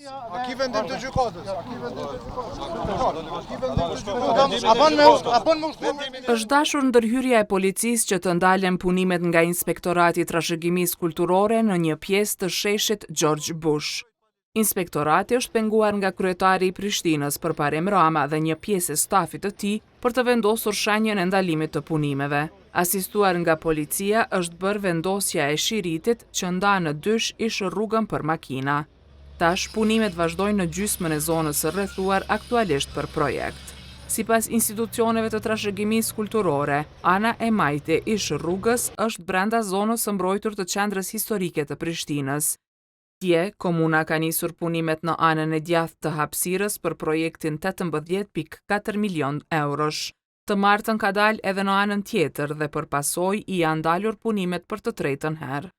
A ki vendim të gjykatës? Është dashur ndërhyrja e policisë që të ndalen punimet nga Inspektorati i Trashëgimisë Kulturore në një pjesë të sheshit George Bush. Inspektorati është penguar nga kryetari i Prishtinës Përparim Rama dhe një pjesë e stafit të tij për të vendosur shenjën e ndalimit të punimeve. Asistuar nga policia është bërë vendosja e shiritit që nda në dysh ish rrugën për makina. Tash punimet vazhdojnë në gjysmën e zonës së rrethuar aktualisht për projekt. Sipas institucioneve të trashëgimisë kulturore, ana e majte ish rrugës është brenda zonës së mbrojtur të qendrës historike të Prishtinës. Dje, komuna ka nisur punimet në anën e djathtë të hapësirës për projektin 18.4 milion eurosh. Të martën ka dalë edhe në anën tjetër dhe për pasojë i janë ndalur punimet për të tretën herë.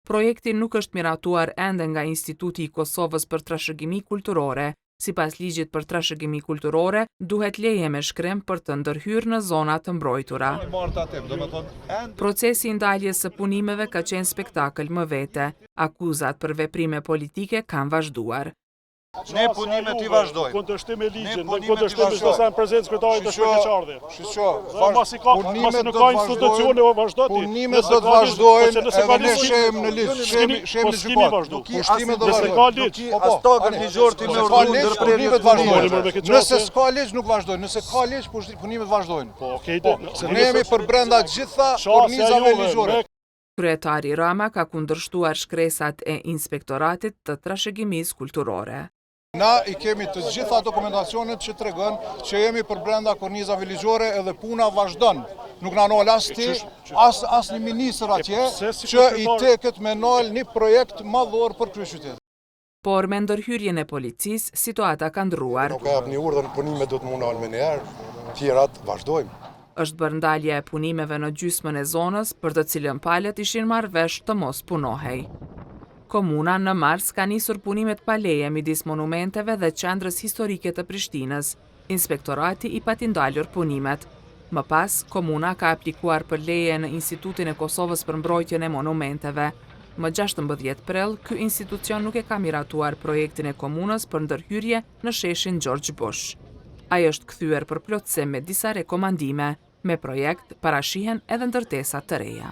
Projekti nuk është miratuar ende nga Instituti i Kosovës për Trashëgimi Kulturore. Sipas ligjit për trashëgimi kulturore, duhet leje me shkrim për të ndërhyrë në zona të mbrojtura. Procesi i ndaljes së punimeve ka qenë spektakël më vete. Akuzat për veprime politike kanë vazhduar. Ne punimet i vazhdojmë. Kundërshtim me ligjin, në kundërshtim me çdo sa prezencë kryetarit të shpërfaqardhje. Masi nuk ka institucione o vazhdoti. Punimet do të vazhdojnë edhe ne shem në ligj, shem në gjykatë. Pushtime do të vazhdojnë. Astogën ligjor ti me urdhën ndërprerje të vazhdojnë. Nëse s'ka ligj nuk vazhdojnë, nëse ka ligj punimet vazhdojnë. Po, okay. Se ne jemi për brenda gjitha kornizave ligjore. Kryetari Rama ka kundërshtuar shkresat e Inspektoratit të Trashëgimisë Kulturore. Na i kemi të gjitha dokumentacionet që tregon që jemi për brenda kornizave ligjore edhe puna vazhdon. Nuk na nol as ti, as një ministër atje që i teket me nol një projekt madhor për kryeqytet. Por me ndërhyrjen e policisë, situata ka ndrruar. Nuk ka jap një urdhër, punimet do të mund nal me një herë, tjerat vazhdojmë. Është bërë ndalja e punimeve në gjysmën e zonës për të cilën palët ishin marrë vesh të mos punohej. Komuna në mars ka nisur punimet pa leje midis monumenteve dhe qendrës historike të Prishtinës. Inspektorati i pati ndalur punimet. Më pas, komuna ka aplikuar për leje në Institutin e Kosovës për mbrojtjen e monumenteve. Më 16 prill, ky institucion nuk e ka miratuar projektin e komunës për ndërhyrje në sheshin George Bush. Ai është kthyer për plotësim me disa rekomandime. Me projekt parashihen edhe ndërtesa të reja.